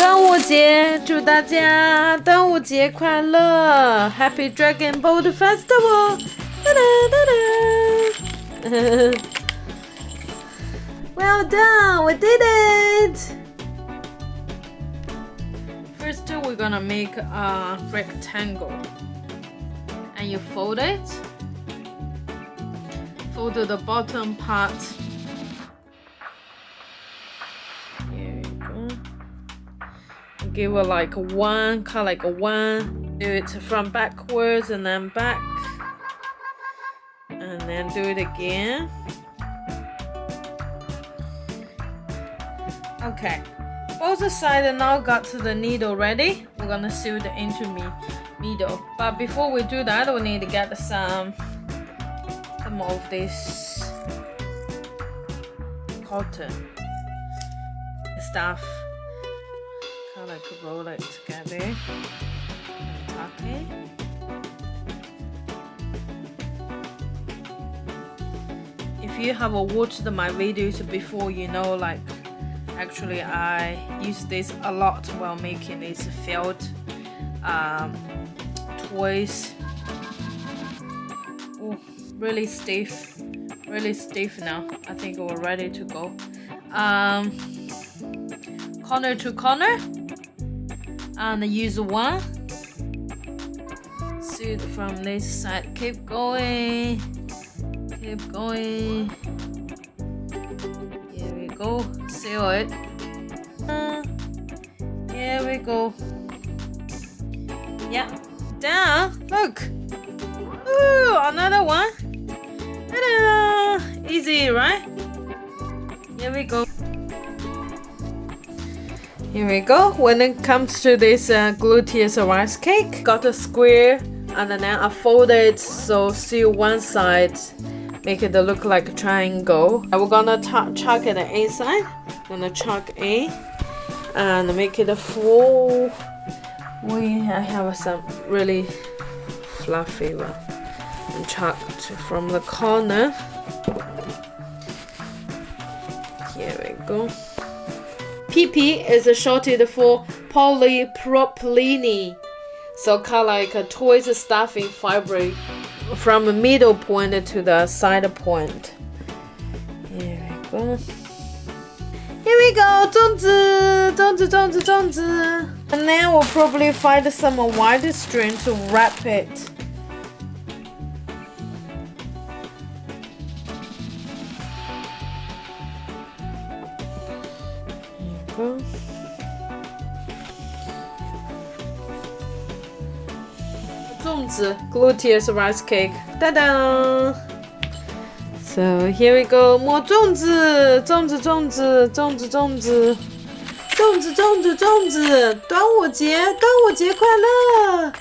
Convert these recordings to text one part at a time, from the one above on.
端午节，祝大家端午节快乐 ！Happy Dragon Boat Festival！ 哒哒哒哒！Well done, we did it! First, we're gonna make a rectangle, and you fold it. Fold the bottom part. Here we go. Give it like one, cut like a one. Do it from backwards and then back, and then do it again. Okay, both sides now got the needle ready. We're gonna sew it into middle. But before we do that, we need to get some of this cotton stuff. Kind of like roll it together and tuck it. If you have watched my videos before, you know like actually I use this a lot while making these felt toys. Oh, really stiff now. I think we're ready to go. Corner to corner, and use one. Sew it from this side. Keep going. Keep going. Here we go. Seal it. Here we go. Yeah. Down. Look. Ooh, another one. Ta-da! Easy, right? Here we go. Here we go. When it comes to this glutinous rice cake, got a square and then I fold it so seal one side, make it look like a triangle. We're gonna chuck it inside. Gonna chuck in and make it full. We have some really fluffy one and chucked from the corner. Here we go. PP is shorted for polypropylene, so kind of like a toys stuffing fabric from the middle point to the side point. Here we go. Here we go, 粽子，粽子，粽子，粽子. And then we'll probably find some white string to wrap it. Here we go. 粽子 glutinous rice cake. Ta-da! So here we go. More 粽子，粽子，粽子，粽子，粽子，粽子，粽子，粽子。端午节，端午节快乐！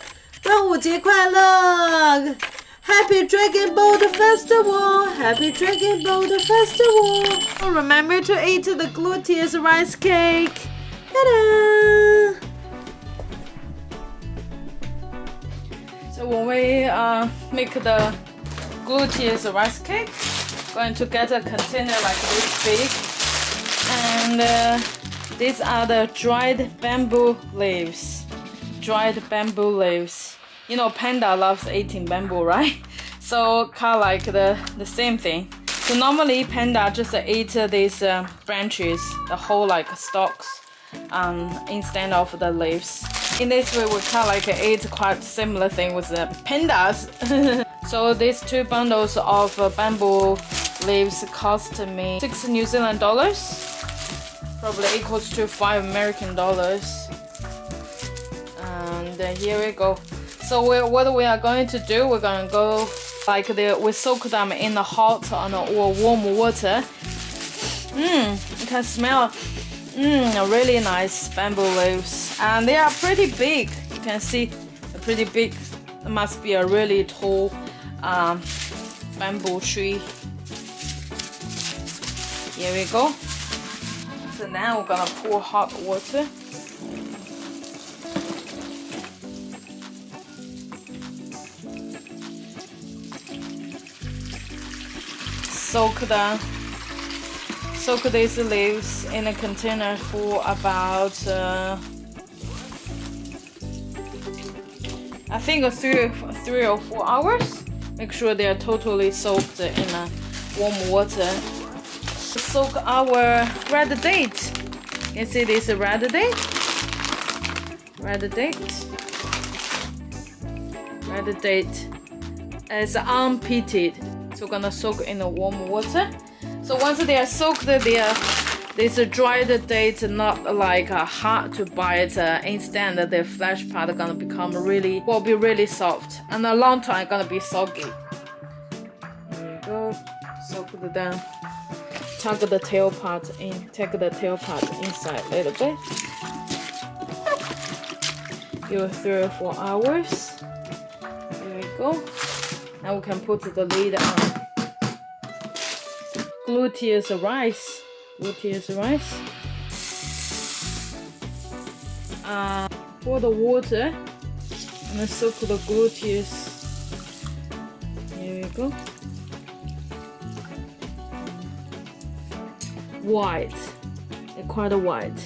端午节快乐 ！Happy Dragon Boat Festival! Happy Dragon Boat Festival! Remember to eat the glutinous rice cake. Ta-da! So when we make the glutinous rice cake, going to get a container like this big, and these are the dried bamboo leaves. Dried bamboo leaves. You know, panda loves eating bamboo, right? So kind of like the same thing. So normally panda just eat these branches, the whole like stalks, instead of the leaves. In this way, we kind of like eat quite similar thing with the pandas. So these 2 bundles of bamboo leaves cost me $6 New Zealand, probably equals to $5 American. And here we go. So what we are going to do, we're going to go like we soak them in the hot or warm water. You can smell really nice bamboo leaves, and they are pretty big. You can see they're pretty big. It must be a really tall bamboo tree. Here we go. So now we're gonna pour hot water. soak these leaves in a container for about I think 3 or 4 hours. Make sure they are totally soaked in warm water. Soak our red date. You see this red date? Red date. Red date is unpeated. So we're gonna soak in the warm water. So once they are soaked, this dried date not like hard to bite. Instead, the flesh part gonna will be really soft, and a long time gonna be soggy. There you go. Soak it down. Tuck the tail part in. Take the tail part inside a little bit. Give it 3 or 4 hours. There we go. Now we can put the lid on. Glutinous rice. Glutinous rice. Pour the water and soak the glutinous. Here we go. White. They're quite white.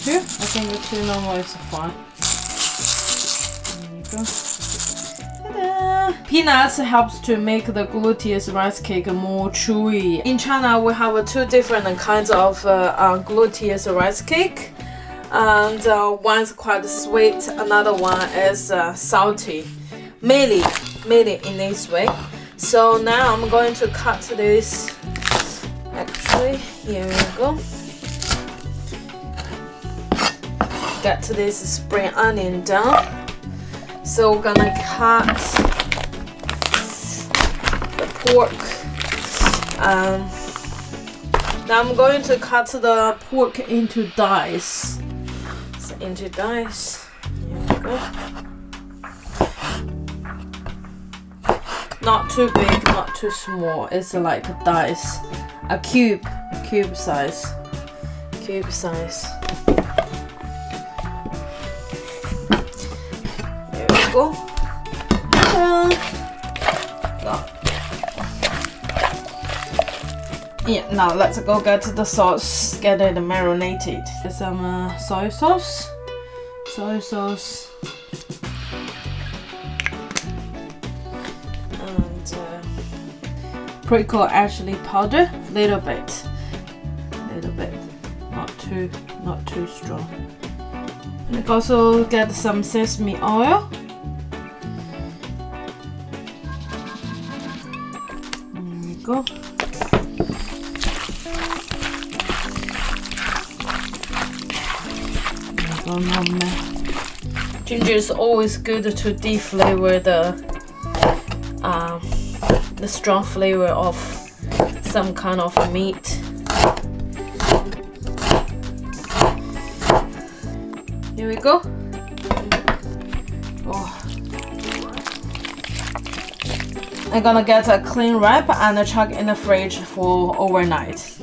2? I think the 2 normal is fine. There you go. Ta-da! Peanuts helps to make the glutinous rice cake more chewy. In China, we have 2 different kinds of glutinous rice cake. And one's quite sweet, another one is salty. Mainly in this way. So now I'm going to cut this. Actually, here we go. Get this spring onion down. So we're gonna cut the pork. Now I'm going to cut the pork into dice. So into dice. Here we go. Not too big, not too small. It's like a dice, a cube size. Cube size. There we go. Yeah, now let's go get the sauce, get it marinated. Some soy sauce. Prickle actually powder, little bit, not too strong. And also get some sesame oil. There we go. Ginger is always good to deflavor the strong flavor of some kind of meat. Here we go. Oh. I'm gonna get a clean wrap and chuck in the fridge for overnight.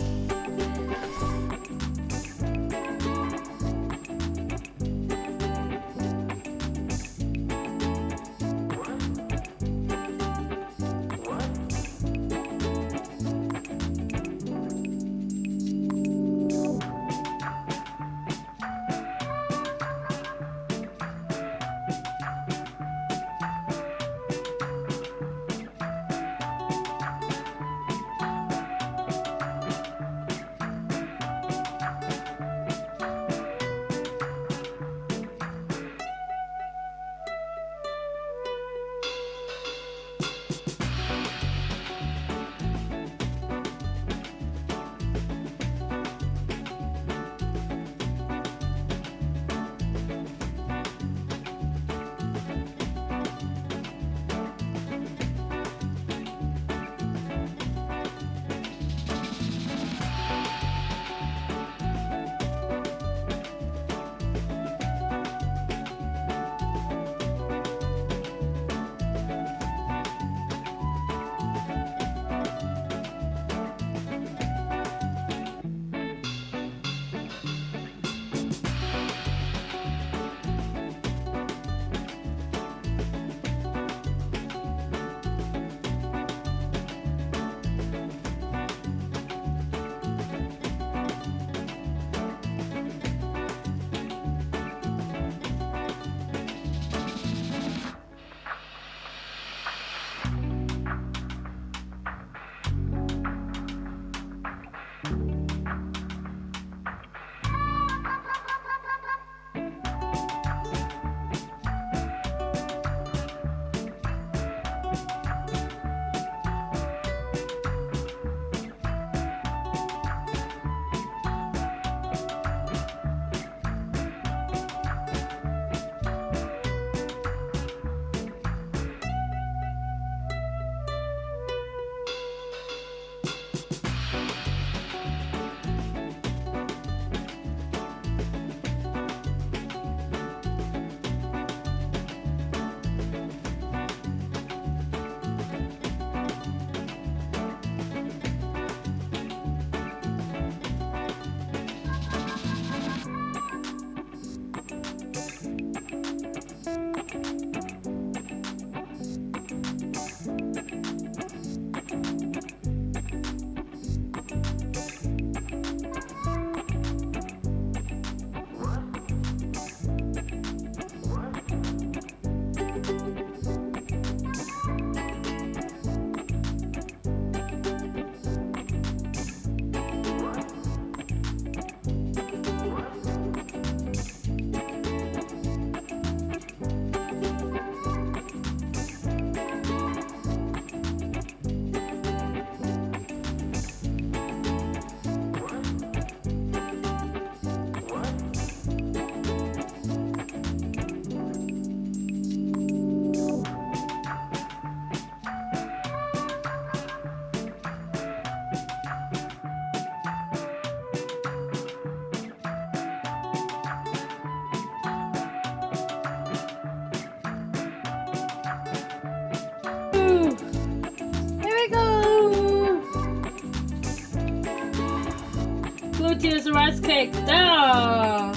Glutinous rice cake down.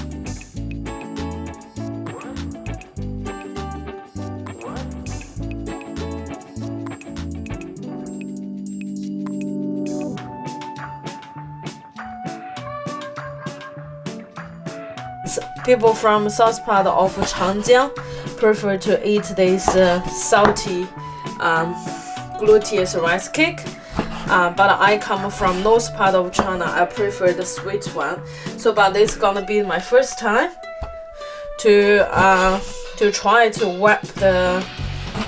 People from south part of Changjiang prefer to eat this salty glutinous rice cake. But I come from north part of China. I prefer the sweet one. So, but this is gonna be my first time to try to wrap the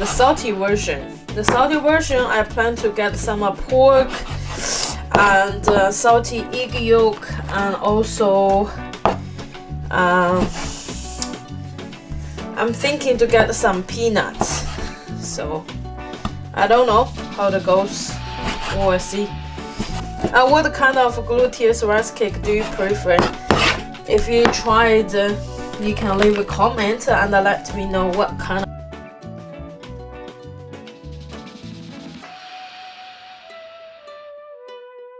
salty version. The salty version, I plan to get some pork and salty egg yolk, and also I'm thinking to get some peanuts. So I don't know how it goes. We'll see. What kind of glutinous rice cake do you prefer? If you tried, you can leave a comment and let me know what kind of